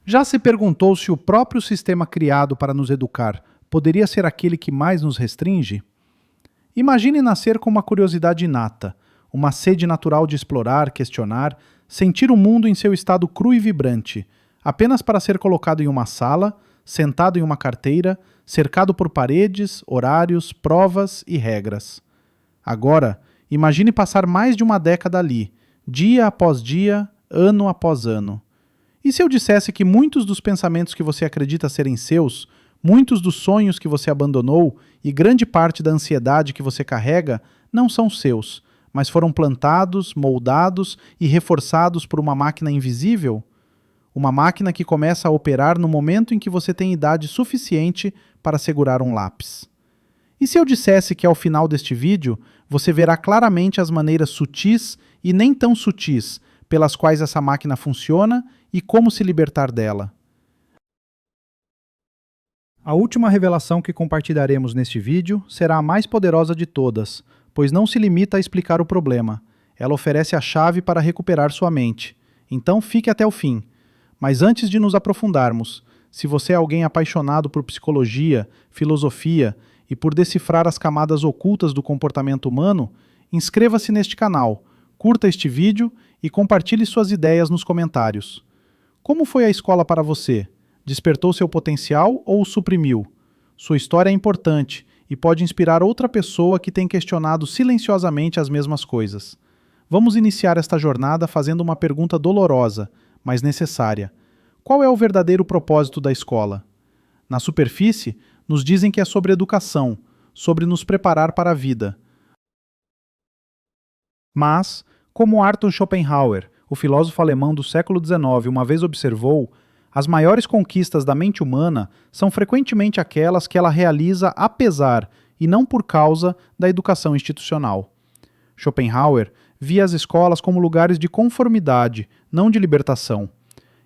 Já se perguntou se o próprio sistema criado para nos educar poderia ser aquele que mais nos restringe? Imagine nascer com uma curiosidade inata, uma sede natural de explorar, questionar, sentir o mundo em seu estado cru e vibrante, apenas para ser colocado em uma sala, sentado em uma carteira, cercado por paredes, horários, provas e regras. Agora, imagine passar mais de uma década ali, dia após dia, ano após ano. E se eu dissesse que muitos dos pensamentos que você acredita serem seus, muitos dos sonhos que você abandonou e grande parte da ansiedade que você carrega não são seus, mas foram plantados, moldados e reforçados por uma máquina invisível? Uma máquina que começa a operar no momento em que você tem idade suficiente para segurar um lápis. E se eu dissesse que ao final deste vídeo você verá claramente as maneiras sutis e nem tão sutis pelas quais essa máquina funciona e como se libertar dela? A última revelação que compartilharemos neste vídeo será a mais poderosa de todas, pois não se limita a explicar o problema. Ela oferece a chave para recuperar sua mente. Então fique até o fim. Mas antes de nos aprofundarmos, se você é alguém apaixonado por psicologia, filosofia e por decifrar as camadas ocultas do comportamento humano, inscreva-se neste canal, curta este vídeo e compartilhe suas ideias nos comentários. Como foi a escola para você? Despertou seu potencial ou o suprimiu? Sua história é importante e pode inspirar outra pessoa que tem questionado silenciosamente as mesmas coisas. Vamos iniciar esta jornada fazendo uma pergunta dolorosa, mas necessária. Qual é o verdadeiro propósito da escola? Na superfície, nos dizem que é sobre educação, sobre nos preparar para a vida. Mas, como Arthur Schopenhauer, o filósofo alemão do século XIX, uma vez observou, as maiores conquistas da mente humana são frequentemente aquelas que ela realiza apesar e não por causa da educação institucional. Schopenhauer via as escolas como lugares de conformidade, não de libertação.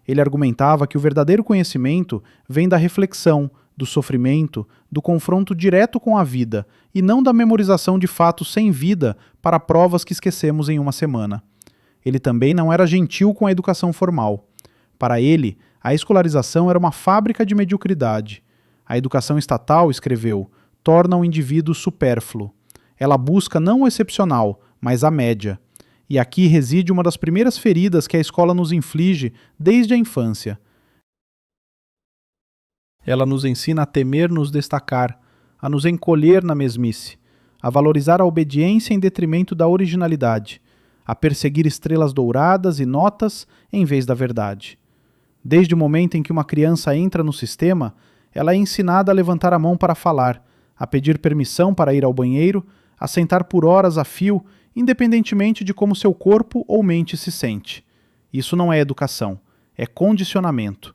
Ele argumentava que o verdadeiro conhecimento vem da reflexão, do sofrimento, do confronto direto com a vida e não da memorização de fatos sem vida para provas que esquecemos em uma semana. Ele também não era gentil com a educação formal. Para ele, a escolarização era uma fábrica de mediocridade. A educação estatal, escreveu, torna o indivíduo supérfluo. Ela busca não o excepcional, mas a média. E aqui reside uma das primeiras feridas que a escola nos inflige desde a infância. Ela nos ensina a temer nos destacar, a nos encolher na mesmice, a valorizar a obediência em detrimento da originalidade, a perseguir estrelas douradas e notas em vez da verdade. Desde o momento em que uma criança entra no sistema, ela é ensinada a levantar a mão para falar, a pedir permissão para ir ao banheiro, a sentar por horas a fio, independentemente de como seu corpo ou mente se sente. Isso não é educação, é condicionamento.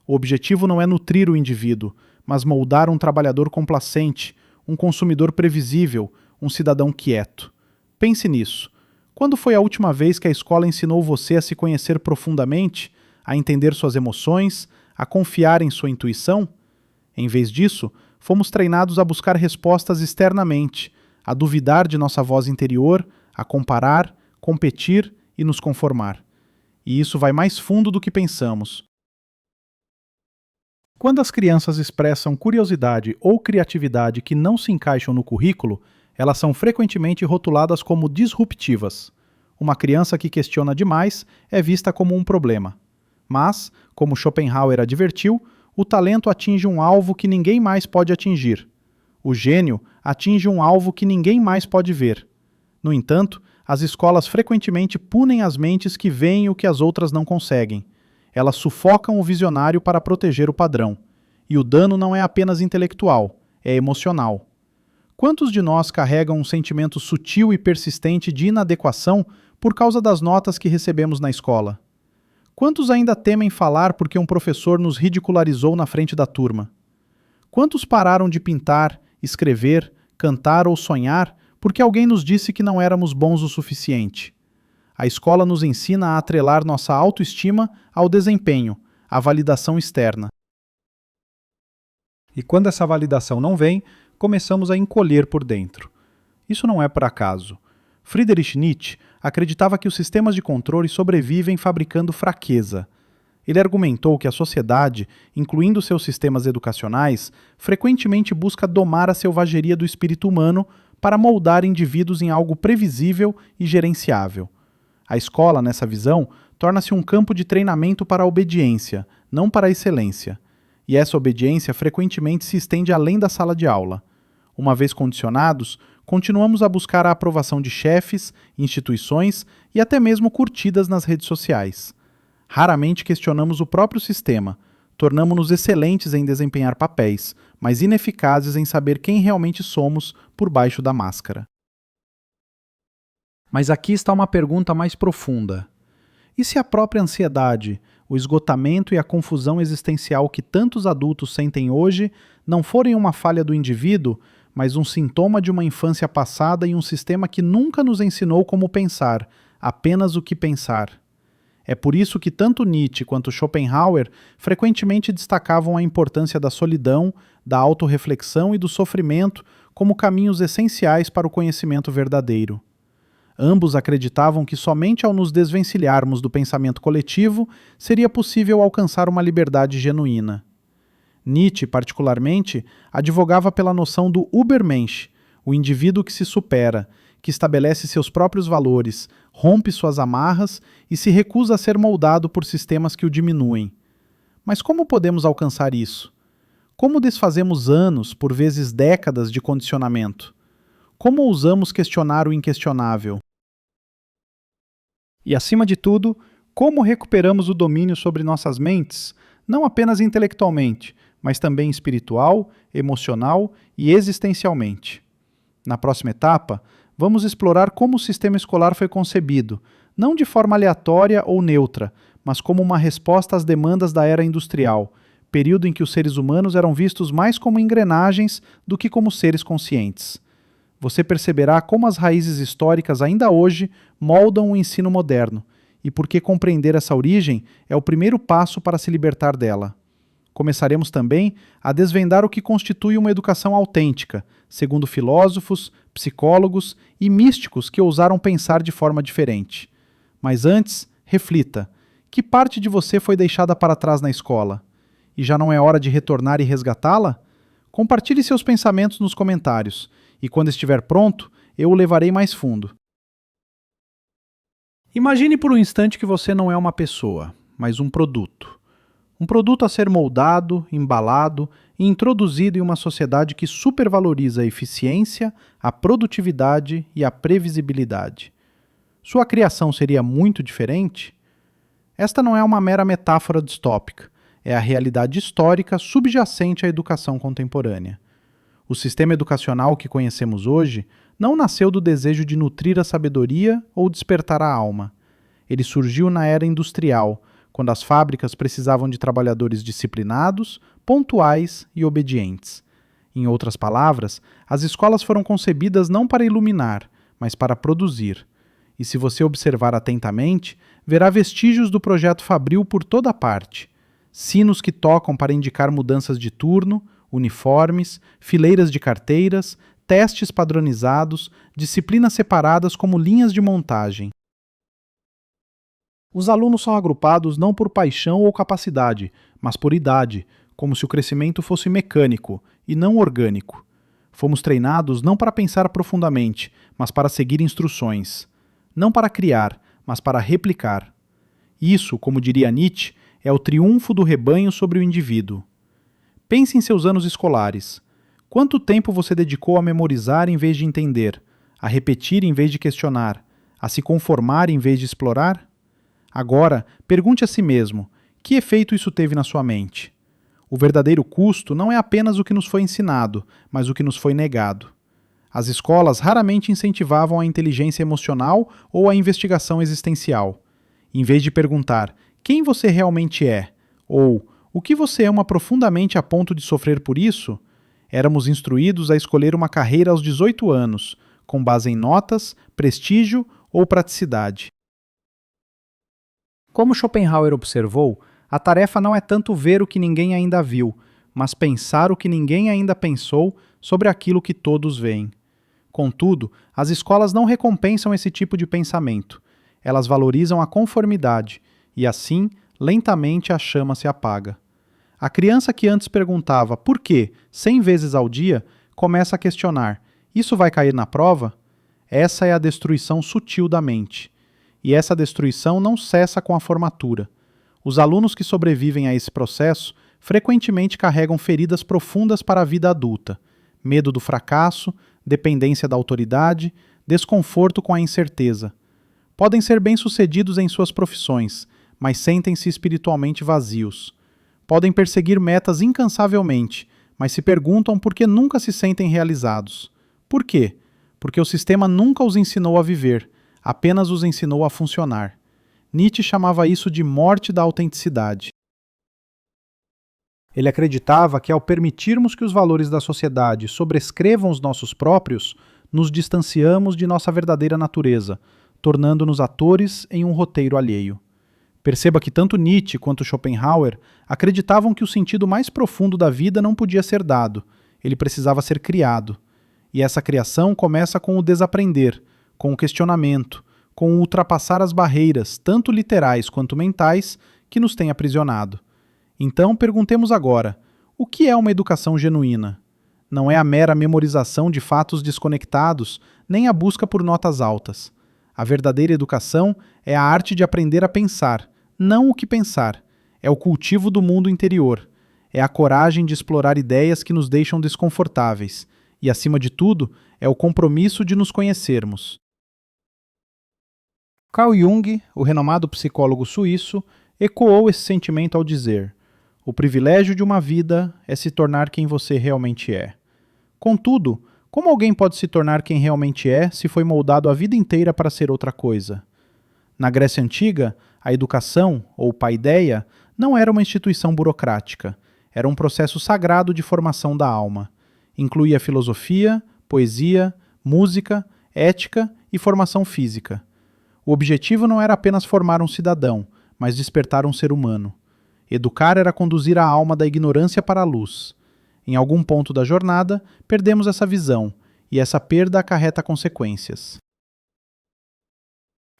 O objetivo não é nutrir o indivíduo, mas moldar um trabalhador complacente, um consumidor previsível, um cidadão quieto. Pense nisso. Quando foi a última vez que a escola ensinou você a se conhecer profundamente, a entender suas emoções, a confiar em sua intuição? Em vez disso, fomos treinados a buscar respostas externamente, a duvidar de nossa voz interior, a comparar, competir e nos conformar. E isso vai mais fundo do que pensamos. Quando as crianças expressam curiosidade ou criatividade que não se encaixam no currículo, elas são frequentemente rotuladas como disruptivas. Uma criança que questiona demais é vista como um problema. Mas, como Schopenhauer advertiu, o talento atinge um alvo que ninguém mais pode atingir. O gênio atinge um alvo que ninguém mais pode ver. No entanto, as escolas frequentemente punem as mentes que veem o que as outras não conseguem. Elas sufocam o visionário para proteger o padrão. E o dano não é apenas intelectual, é emocional. Quantos de nós carregam um sentimento sutil e persistente de inadequação por causa das notas que recebemos na escola? Quantos ainda temem falar porque um professor nos ridicularizou na frente da turma? Quantos pararam de pintar, escrever, cantar ou sonhar porque alguém nos disse que não éramos bons o suficiente? A escola nos ensina a atrelar nossa autoestima ao desempenho, à validação externa. E quando essa validação não vem, começamos a encolher por dentro. Isso não é por acaso. Friedrich Nietzsche acreditava que os sistemas de controle sobrevivem fabricando fraqueza. Ele argumentou que a sociedade, incluindo seus sistemas educacionais, frequentemente busca domar a selvageria do espírito humano para moldar indivíduos em algo previsível e gerenciável. A escola, nessa visão, torna-se um campo de treinamento para a obediência, não para a excelência. E essa obediência frequentemente se estende além da sala de aula. Uma vez condicionados, continuamos a buscar a aprovação de chefes, instituições e até mesmo curtidas nas redes sociais. Raramente questionamos o próprio sistema, tornamo-nos excelentes em desempenhar papéis, mas ineficazes em saber quem realmente somos por baixo da máscara. Mas aqui está uma pergunta mais profunda. E se a própria ansiedade, o esgotamento e a confusão existencial que tantos adultos sentem hoje não forem uma falha do indivíduo, mas um sintoma de uma infância passada e um sistema que nunca nos ensinou como pensar, apenas o que pensar? É por isso que tanto Nietzsche quanto Schopenhauer frequentemente destacavam a importância da solidão, da autorreflexão e do sofrimento como caminhos essenciais para o conhecimento verdadeiro. Ambos acreditavam que somente ao nos desvencilharmos do pensamento coletivo seria possível alcançar uma liberdade genuína. Nietzsche, particularmente, advogava pela noção do Übermensch, o indivíduo que se supera, que estabelece seus próprios valores, rompe suas amarras e se recusa a ser moldado por sistemas que o diminuem. Mas como podemos alcançar isso? Como desfazemos anos, por vezes décadas, de condicionamento? Como ousamos questionar o inquestionável? E, acima de tudo, como recuperamos o domínio sobre nossas mentes, não apenas intelectualmente, mas também espiritual, emocional e existencialmente? Na próxima etapa, vamos explorar como o sistema escolar foi concebido, não de forma aleatória ou neutra, mas como uma resposta às demandas da era industrial, período em que os seres humanos eram vistos mais como engrenagens do que como seres conscientes. Você perceberá como as raízes históricas ainda hoje moldam o ensino moderno, e porque compreender essa origem é o primeiro passo para se libertar dela. Começaremos também a desvendar o que constitui uma educação autêntica, segundo filósofos, psicólogos e místicos que ousaram pensar de forma diferente. Mas antes, reflita: que parte de você foi deixada para trás na escola? E já não é hora de retornar e resgatá-la? Compartilhe seus pensamentos nos comentários, e quando estiver pronto, eu o levarei mais fundo. Imagine por um instante que você não é uma pessoa, mas um produto. Um produto a ser moldado, embalado e introduzido em uma sociedade que supervaloriza a eficiência, a produtividade e a previsibilidade. Sua criação seria muito diferente? Esta não é uma mera metáfora distópica, é a realidade histórica subjacente à educação contemporânea. O sistema educacional que conhecemos hoje não nasceu do desejo de nutrir a sabedoria ou despertar a alma. Ele surgiu na era industrial, quando as fábricas precisavam de trabalhadores disciplinados, pontuais e obedientes. Em outras palavras, as escolas foram concebidas não para iluminar, mas para produzir. E se você observar atentamente, verá vestígios do projeto fabril por toda parte. Sinos que tocam para indicar mudanças de turno, uniformes, fileiras de carteiras, testes padronizados, disciplinas separadas como linhas de montagem. Os alunos são agrupados não por paixão ou capacidade, mas por idade, como se o crescimento fosse mecânico e não orgânico. Fomos treinados não para pensar profundamente, mas para seguir instruções. Não para criar, mas para replicar. Isso, como diria Nietzsche, é o triunfo do rebanho sobre o indivíduo. Pense em seus anos escolares. Quanto tempo você dedicou a memorizar em vez de entender, a repetir em vez de questionar, a se conformar em vez de explorar? Agora, pergunte a si mesmo, que efeito isso teve na sua mente? O verdadeiro custo não é apenas o que nos foi ensinado, mas o que nos foi negado. As escolas raramente incentivavam a inteligência emocional ou a investigação existencial. Em vez de perguntar quem você realmente é, ou o que você ama profundamente a ponto de sofrer por isso, éramos instruídos a escolher uma carreira aos 18 anos, com base em notas, prestígio ou praticidade. Como Schopenhauer observou, a tarefa não é tanto ver o que ninguém ainda viu, mas pensar o que ninguém ainda pensou sobre aquilo que todos veem. Contudo, as escolas não recompensam esse tipo de pensamento. Elas valorizam a conformidade e, assim, lentamente a chama se apaga. A criança que antes perguntava por quê 100 vezes ao dia começa a questionar: isso vai cair na prova? Essa é a destruição sutil da mente. E essa destruição não cessa com a formatura. Os alunos que sobrevivem a esse processo frequentemente carregam feridas profundas para a vida adulta: medo do fracasso, dependência da autoridade, desconforto com a incerteza. Podem ser bem-sucedidos em suas profissões, mas sentem-se espiritualmente vazios. Podem perseguir metas incansavelmente, mas se perguntam por que nunca se sentem realizados. Por quê? Porque o sistema nunca os ensinou a viver, apenas os ensinou a funcionar. Nietzsche chamava isso de morte da autenticidade. Ele acreditava que ao permitirmos que os valores da sociedade sobrescrevam os nossos próprios, nos distanciamos de nossa verdadeira natureza, tornando-nos atores em um roteiro alheio. Perceba que tanto Nietzsche quanto Schopenhauer acreditavam que o sentido mais profundo da vida não podia ser dado, ele precisava ser criado. E essa criação começa com o desaprender, com o questionamento, com o ultrapassar as barreiras, tanto literais quanto mentais, que nos têm aprisionado. Então, perguntemos agora: o que é uma educação genuína? Não é a mera memorização de fatos desconectados, nem a busca por notas altas. A verdadeira educação é a arte de aprender a pensar, não o que pensar. É o cultivo do mundo interior. É a coragem de explorar ideias que nos deixam desconfortáveis. E, acima de tudo, é o compromisso de nos conhecermos. Carl Jung, o renomado psicólogo suíço, ecoou esse sentimento ao dizer: o privilégio de uma vida é se tornar quem você realmente é. Contudo, como alguém pode se tornar quem realmente é se foi moldado a vida inteira para ser outra coisa? Na Grécia Antiga, a educação, ou paideia, não era uma instituição burocrática. Era um processo sagrado de formação da alma. Incluía filosofia, poesia, música, ética e formação física. O objetivo não era apenas formar um cidadão, mas despertar um ser humano. Educar era conduzir a alma da ignorância para a luz. Em algum ponto da jornada, perdemos essa visão, e essa perda acarreta consequências.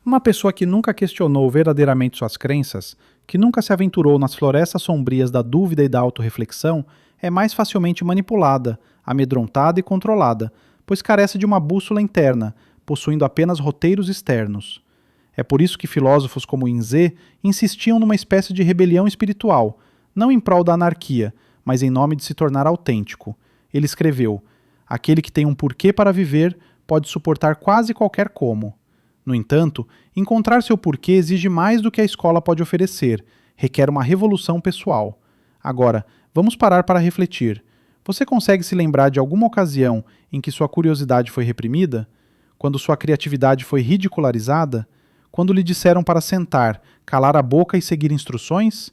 Uma pessoa que nunca questionou verdadeiramente suas crenças, que nunca se aventurou nas florestas sombrias da dúvida e da autorreflexão, é mais facilmente manipulada, amedrontada e controlada, pois carece de uma bússola interna, possuindo apenas roteiros externos. É por isso que filósofos como Inze insistiam numa espécie de rebelião espiritual, não em prol da anarquia, mas em nome de se tornar autêntico. Ele escreveu: aquele que tem um porquê para viver pode suportar quase qualquer como. No entanto, encontrar seu porquê exige mais do que a escola pode oferecer, requer uma revolução pessoal. Agora, vamos parar para refletir. Você consegue se lembrar de alguma ocasião em que sua curiosidade foi reprimida? Quando sua criatividade foi ridicularizada? Quando lhe disseram para sentar, calar a boca e seguir instruções?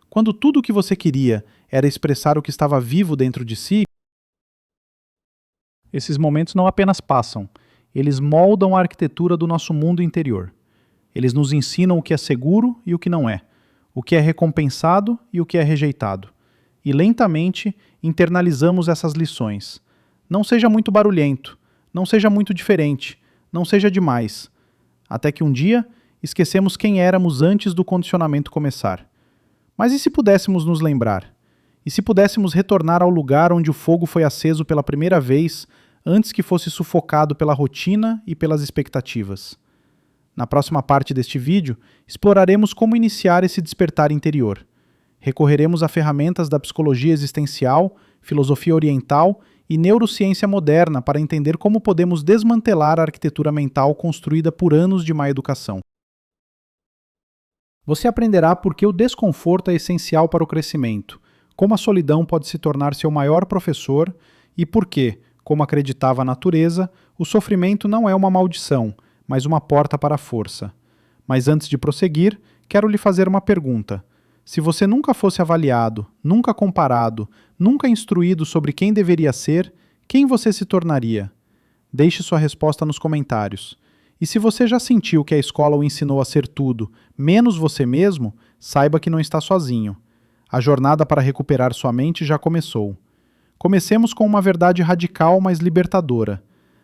Quando tudo o que você queria era expressar o que estava vivo dentro de si? Esses momentos não apenas passam, eles moldam a arquitetura do nosso mundo interior. Eles nos ensinam o que é seguro e o que não é, o que é recompensado e o que é rejeitado. E lentamente internalizamos essas lições. Não seja muito barulhento, não seja muito diferente, não seja demais. Até que um dia esquecemos quem éramos antes do condicionamento começar. Mas e se pudéssemos nos lembrar? E se pudéssemos retornar ao lugar onde o fogo foi aceso pela primeira vez, antes que fosse sufocado pela rotina e pelas expectativas? Na próxima parte deste vídeo, exploraremos como iniciar esse despertar interior. Recorreremos a ferramentas da psicologia existencial, filosofia oriental e neurociência moderna para entender como podemos desmantelar a arquitetura mental construída por anos de má educação. Você aprenderá por que o desconforto é essencial para o crescimento, como a solidão pode se tornar seu maior professor e por que, como acreditava a natureza, o sofrimento não é uma maldição, mas uma porta para a força. Mas antes de prosseguir, quero lhe fazer uma pergunta. Se você nunca fosse avaliado, nunca comparado, nunca instruído sobre quem deveria ser, quem você se tornaria? Deixe sua resposta nos comentários. E se você já sentiu que a escola o ensinou a ser tudo, menos você mesmo, saiba que não está sozinho. A jornada para recuperar sua mente já começou. Comecemos com uma verdade radical, mas libertadora.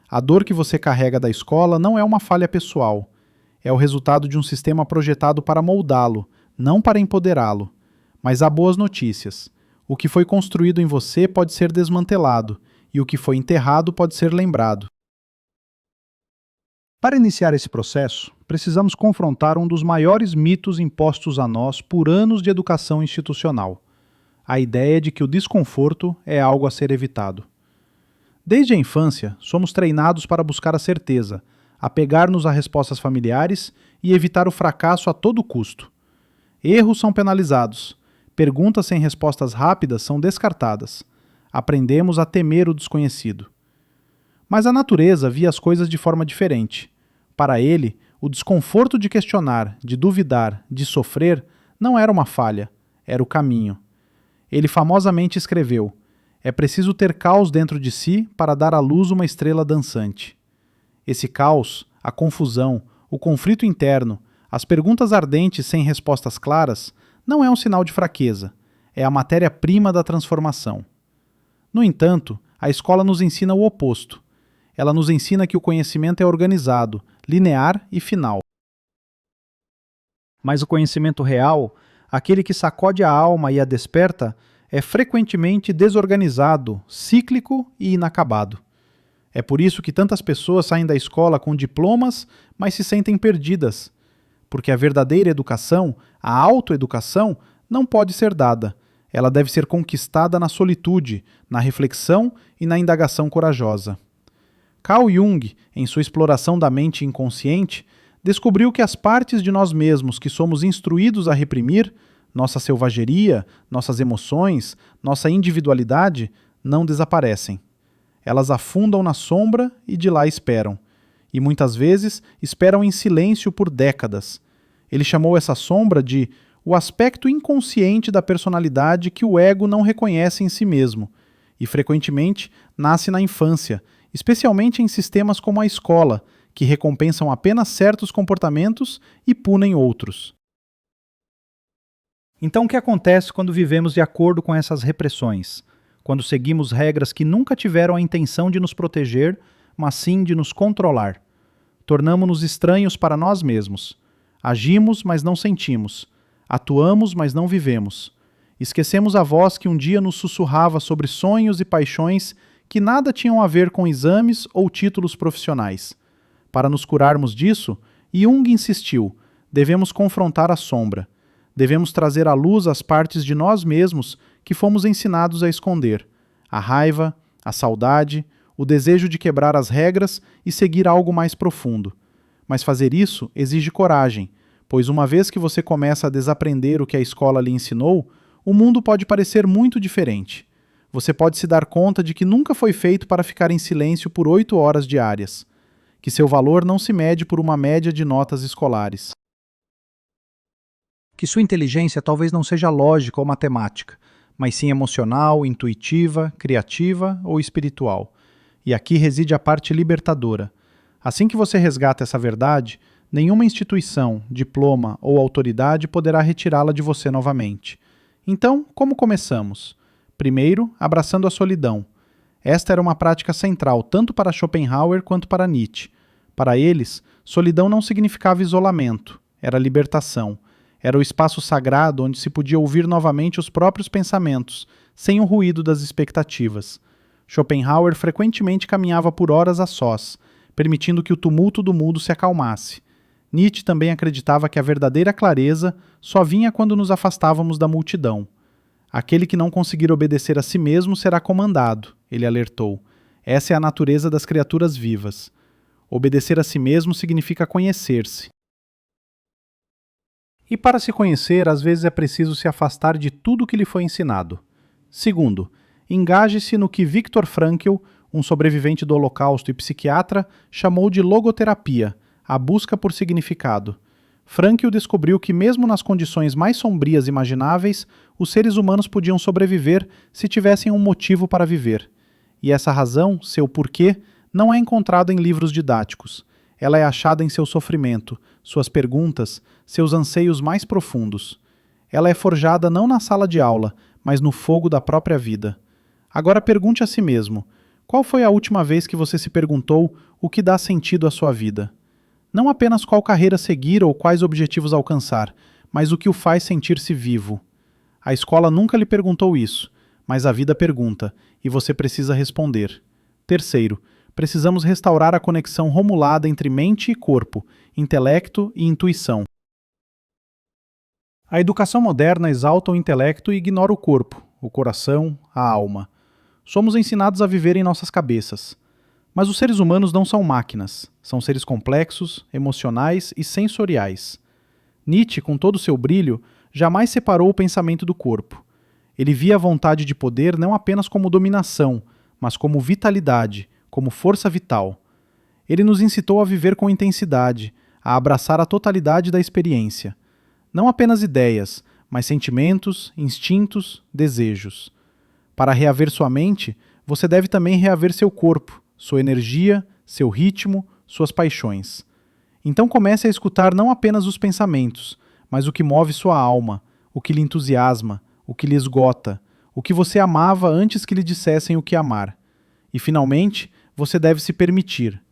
A dor que você carrega da escola não é uma falha pessoal. É o resultado de um sistema projetado para moldá-lo, não para empoderá-lo. Mas há boas notícias. O que foi construído em você pode ser desmantelado, e o que foi enterrado pode ser lembrado. Para iniciar esse processo, precisamos confrontar um dos maiores mitos impostos a nós por anos de educação institucional: a ideia de que o desconforto é algo a ser evitado. Desde a infância, somos treinados para buscar a certeza, apegar-nos a respostas familiares e evitar o fracasso a todo custo. Erros são penalizados, perguntas sem respostas rápidas são descartadas. Aprendemos a temer o desconhecido. Mas a natureza via as coisas de forma diferente. Para ele, o desconforto de questionar, de duvidar, de sofrer, não era uma falha, era o caminho. Ele famosamente escreveu: "É preciso ter caos dentro de si para dar à luz uma estrela dançante." Esse caos, a confusão, o conflito interno, as perguntas ardentes sem respostas claras, não é um sinal de fraqueza, é a matéria-prima da transformação. No entanto, a escola nos ensina o oposto. Ela nos ensina que o conhecimento é organizado, linear e final. Mas o conhecimento real, aquele que sacode a alma e a desperta, é frequentemente desorganizado, cíclico e inacabado. É por isso que tantas pessoas saem da escola com diplomas, mas se sentem perdidas. Porque a verdadeira educação, a autoeducação, não pode ser dada. Ela deve ser conquistada na solitude, na reflexão e na indagação corajosa. Carl Jung, em sua exploração da mente inconsciente, descobriu que as partes de nós mesmos que somos instruídos a reprimir, nossa selvageria, nossas emoções, nossa individualidade, não desaparecem. Elas afundam na sombra e de lá esperam. E muitas vezes esperam em silêncio por décadas. Ele chamou essa sombra de o aspecto inconsciente da personalidade que o ego não reconhece em si mesmo, e frequentemente nasce na infância, especialmente em sistemas como a escola, que recompensam apenas certos comportamentos e punem outros. Então, o que acontece quando vivemos de acordo com essas repressões? Quando seguimos regras que nunca tiveram a intenção de nos proteger, mas sim de nos controlar? Tornamo-nos estranhos para nós mesmos. Agimos, mas não sentimos. Atuamos, mas não vivemos. Esquecemos a voz que um dia nos sussurrava sobre sonhos e paixões que nada tinham a ver com exames ou títulos profissionais. Para nos curarmos disso, Jung insistiu: devemos confrontar a sombra. Devemos trazer à luz as partes de nós mesmos que fomos ensinados a esconder: a raiva, a saudade, o desejo de quebrar as regras e seguir algo mais profundo. Mas fazer isso exige coragem, pois uma vez que você começa a desaprender o que a escola lhe ensinou, o mundo pode parecer muito diferente. Você pode se dar conta de que nunca foi feito para ficar em silêncio por 8 horas diárias, que seu valor não se mede por uma média de notas escolares, que sua inteligência talvez não seja lógica ou matemática, mas sim emocional, intuitiva, criativa ou espiritual. E aqui reside a parte libertadora. Assim que você resgata essa verdade, nenhuma instituição, diploma ou autoridade poderá retirá-la de você novamente. Então, como começamos? Primeiro, abraçando a solidão. Esta era uma prática central tanto para Schopenhauer quanto para Nietzsche. Para eles, solidão não significava isolamento, era libertação. Era o espaço sagrado onde se podia ouvir novamente os próprios pensamentos, sem o ruído das expectativas. Schopenhauer frequentemente caminhava por horas a sós, permitindo que o tumulto do mundo se acalmasse. Nietzsche também acreditava que a verdadeira clareza só vinha quando nos afastávamos da multidão. Aquele que não conseguir obedecer a si mesmo será comandado, ele alertou. Essa é a natureza das criaturas vivas. Obedecer a si mesmo significa conhecer-se. E para se conhecer, às vezes é preciso se afastar de tudo o que lhe foi ensinado. Segundo, engaje-se no que Viktor Frankl, um sobrevivente do Holocausto e psiquiatra, chamou de logoterapia, a busca por significado. Frankl descobriu que mesmo nas condições mais sombrias imagináveis, os seres humanos podiam sobreviver se tivessem um motivo para viver. E essa razão, seu porquê, não é encontrada em livros didáticos. Ela é achada em seu sofrimento, suas perguntas, seus anseios mais profundos. Ela é forjada não na sala de aula, mas no fogo da própria vida. Agora pergunte a si mesmo: qual foi a última vez que você se perguntou o que dá sentido à sua vida? Não apenas qual carreira seguir ou quais objetivos alcançar, mas o que o faz sentir-se vivo. A escola nunca lhe perguntou isso, mas a vida pergunta, e você precisa responder. Terceiro, precisamos restaurar a conexão romulada entre mente e corpo, intelecto e intuição. A educação moderna exalta o intelecto e ignora o corpo, o coração, a alma. Somos ensinados a viver em nossas cabeças. Mas os seres humanos não são máquinas, são seres complexos, emocionais e sensoriais. Nietzsche, com todo o seu brilho, jamais separou o pensamento do corpo. Ele via a vontade de poder não apenas como dominação, mas como vitalidade, como força vital. Ele nos incitou a viver com intensidade, a abraçar a totalidade da experiência. Não apenas ideias, mas sentimentos, instintos, desejos. Para reaver sua mente, você deve também reaver seu corpo, sua energia, seu ritmo, suas paixões. Então comece a escutar não apenas os pensamentos, mas o que move sua alma, o que lhe entusiasma, o que lhe esgota, o que você amava antes que lhe dissessem o que amar. E finalmente, você deve se permitir.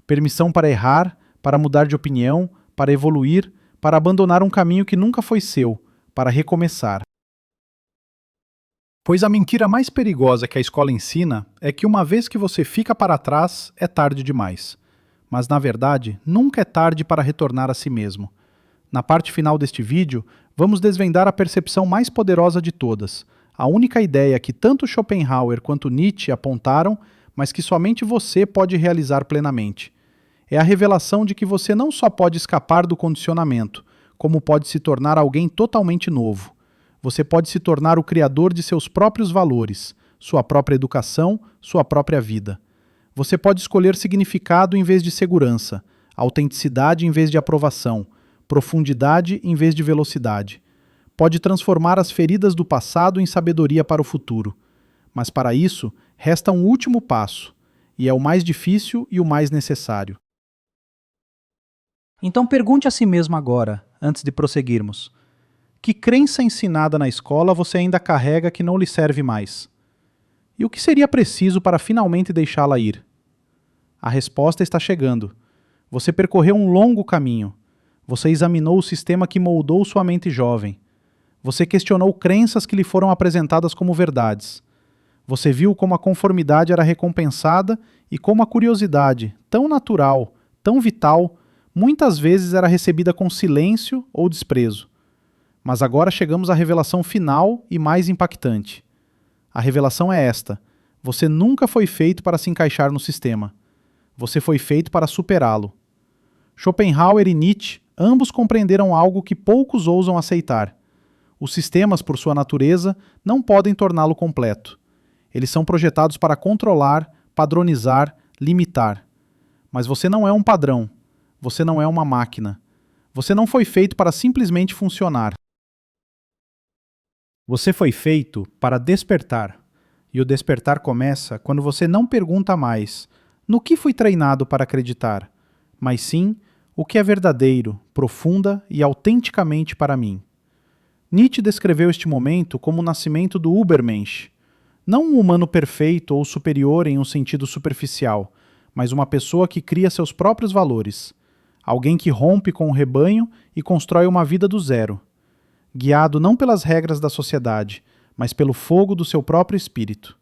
Permissão para errar, para mudar de opinião, para evoluir, para abandonar um caminho que nunca foi seu, para recomeçar. Pois a mentira mais perigosa que a escola ensina é que uma vez que você fica para trás, é tarde demais. Mas, na verdade, nunca é tarde para retornar a si mesmo. Na parte final deste vídeo, vamos desvendar a percepção mais poderosa de todas, a única ideia que tanto Schopenhauer quanto Nietzsche apontaram, mas que somente você pode realizar plenamente. É a revelação de que você não só pode escapar do condicionamento, como pode se tornar alguém totalmente novo. Você pode se tornar o criador de seus próprios valores, sua própria educação, sua própria vida. Você pode escolher significado em vez de segurança, autenticidade em vez de aprovação, profundidade em vez de velocidade. Pode transformar as feridas do passado em sabedoria para o futuro. Mas para isso, resta um último passo, e é o mais difícil e o mais necessário. Então pergunte a si mesmo agora, antes de prosseguirmos: que crença ensinada na escola você ainda carrega que não lhe serve mais? E o que seria preciso para finalmente deixá-la ir? A resposta está chegando. Você percorreu um longo caminho. Você examinou o sistema que moldou sua mente jovem. Você questionou crenças que lhe foram apresentadas como verdades. Você viu como a conformidade era recompensada e como a curiosidade, tão natural, tão vital, muitas vezes era recebida com silêncio ou desprezo. Mas agora chegamos à revelação final e mais impactante. A revelação é esta: você nunca foi feito para se encaixar no sistema. Você foi feito para superá-lo. Schopenhauer e Nietzsche ambos compreenderam algo que poucos ousam aceitar. Os sistemas, por sua natureza, não podem torná-lo completo. Eles são projetados para controlar, padronizar, limitar. Mas você não é um padrão. Você não é uma máquina. Você não foi feito para simplesmente funcionar. Você foi feito para despertar. E o despertar começa quando você não pergunta mais no que fui treinado para acreditar, mas sim o que é verdadeiro, profunda e autenticamente para mim. Nietzsche descreveu este momento como o nascimento do Übermensch, não um humano perfeito ou superior em um sentido superficial, mas uma pessoa que cria seus próprios valores, alguém que rompe com o rebanho e constrói uma vida do zero, guiado não pelas regras da sociedade, mas pelo fogo do seu próprio espírito.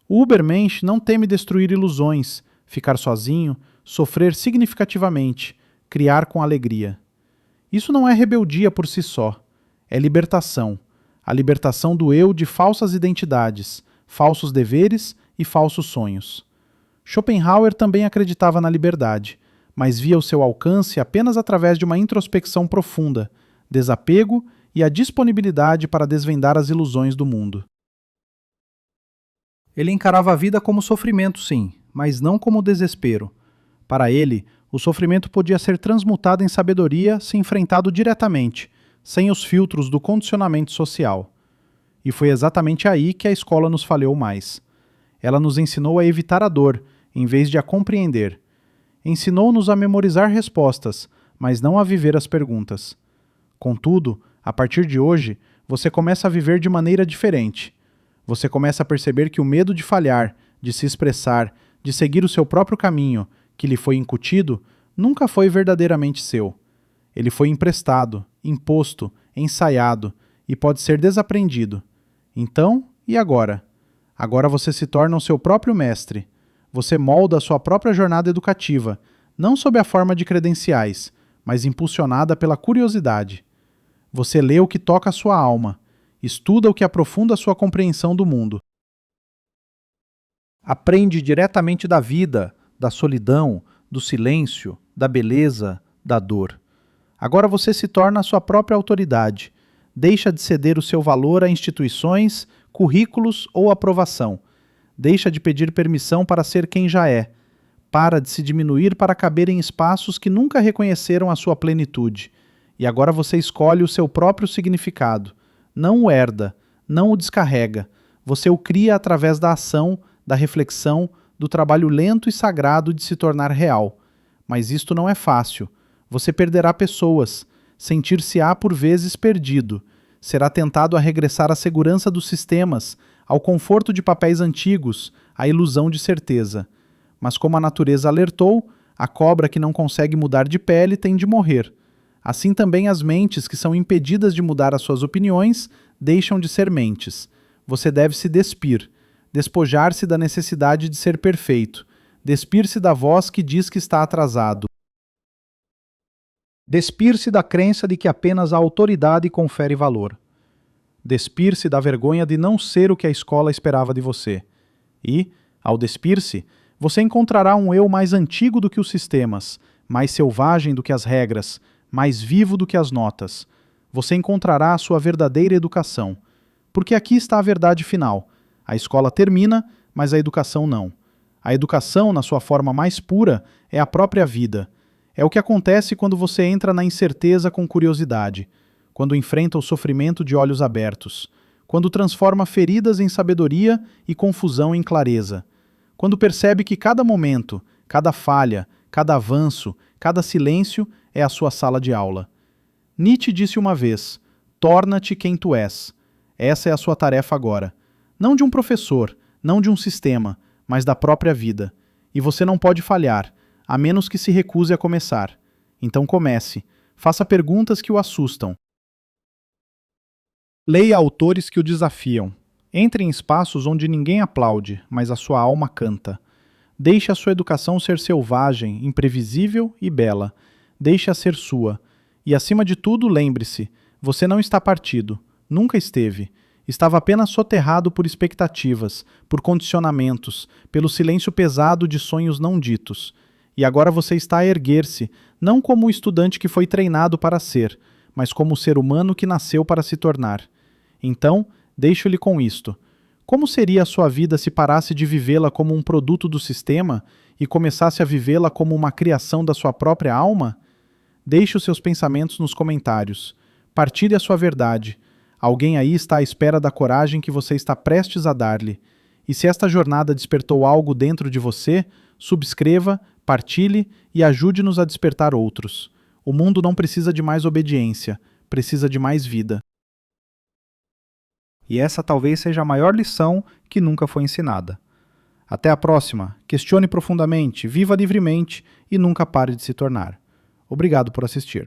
O Übermensch não teme destruir ilusões, ficar sozinho, sofrer significativamente, criar com alegria. Isso não é rebeldia por si só, é libertação, a libertação do eu de falsas identidades, falsos deveres e falsos sonhos. Schopenhauer também acreditava na liberdade, mas via o seu alcance apenas através de uma introspecção profunda, desapego e a disponibilidade para desvendar as ilusões do mundo. Ele encarava a vida como sofrimento, sim, mas não como desespero. Para ele, o sofrimento podia ser transmutado em sabedoria se enfrentado diretamente, sem os filtros do condicionamento social. E foi exatamente aí que a escola nos falhou mais. Ela nos ensinou a evitar a dor, em vez de a compreender. Ensinou-nos a memorizar respostas, mas não a viver as perguntas. Contudo, a partir de hoje, você começa a viver de maneira diferente. Você começa a perceber que o medo de falhar, de se expressar, de seguir o seu próprio caminho, que lhe foi incutido, nunca foi verdadeiramente seu. Ele foi emprestado, imposto, ensaiado e pode ser desaprendido. Então, e agora? Agora você se torna o seu próprio mestre. Você molda a sua própria jornada educativa, não sob a forma de credenciais, mas impulsionada pela curiosidade. Você lê o que toca a sua alma, estuda o que aprofunda a sua compreensão do mundo. Aprende diretamente da vida, da solidão, do silêncio, da beleza, da dor. Agora você se torna a sua própria autoridade. Deixa de ceder o seu valor a instituições, currículos ou aprovação. Deixa de pedir permissão para ser quem já é. Para de se diminuir para caber em espaços que nunca reconheceram a sua plenitude. E agora você escolhe o seu próprio significado. Não o herda, não o descarrega. Você o cria através da ação, da reflexão, do trabalho lento e sagrado de se tornar real. Mas isto não é fácil. Você perderá pessoas, sentir-se-á por vezes perdido, será tentado a regressar à segurança dos sistemas, ao conforto de papéis antigos, à ilusão de certeza. Mas como a natureza alertou, a cobra que não consegue mudar de pele tem de morrer. Assim também as mentes que são impedidas de mudar as suas opiniões deixam de ser mentes. Você deve se despir, despojar-se da necessidade de ser perfeito, despir-se da voz que diz que está atrasado. Despir-se da crença de que apenas a autoridade confere valor. Despir-se da vergonha de não ser o que a escola esperava de você. E, ao despir-se, você encontrará um eu mais antigo do que os sistemas, mais selvagem do que as regras, mais vivo do que as notas. Você encontrará a sua verdadeira educação. Porque aqui está a verdade final. A escola termina, mas a educação não. A educação, na sua forma mais pura, é a própria vida. É o que acontece quando você entra na incerteza com curiosidade, quando enfrenta o sofrimento de olhos abertos, quando transforma feridas em sabedoria e confusão em clareza, quando percebe que cada momento, cada falha, cada avanço, cada silêncio é a sua sala de aula. Nietzsche disse uma vez: torna-te quem tu és. Essa é a sua tarefa agora. Não de um professor, não de um sistema, mas da própria vida. E você não pode falhar, a menos que se recuse a começar. Então comece. Faça perguntas que o assustam. Leia autores que o desafiam. Entre em espaços onde ninguém aplaude, mas a sua alma canta. Deixe a sua educação ser selvagem, imprevisível e bela. Deixe-a ser sua. E acima de tudo, lembre-se, você não está partido. Nunca esteve. Estava apenas soterrado por expectativas, por condicionamentos, pelo silêncio pesado de sonhos não ditos. E agora você está a erguer-se, não como o estudante que foi treinado para ser, mas como o ser humano que nasceu para se tornar. Então, deixo-lhe com isto. Como seria a sua vida se parasse de vivê-la como um produto do sistema e começasse a vivê-la como uma criação da sua própria alma? Deixe os seus pensamentos nos comentários. Partilhe a sua verdade. Alguém aí está à espera da coragem que você está prestes a dar-lhe. E se esta jornada despertou algo dentro de você, subscreva, partilhe e ajude-nos a despertar outros. O mundo não precisa de mais obediência, precisa de mais vida. E essa talvez seja a maior lição que nunca foi ensinada. Até a próxima. Questione profundamente, viva livremente e nunca pare de se tornar. Obrigado por assistir.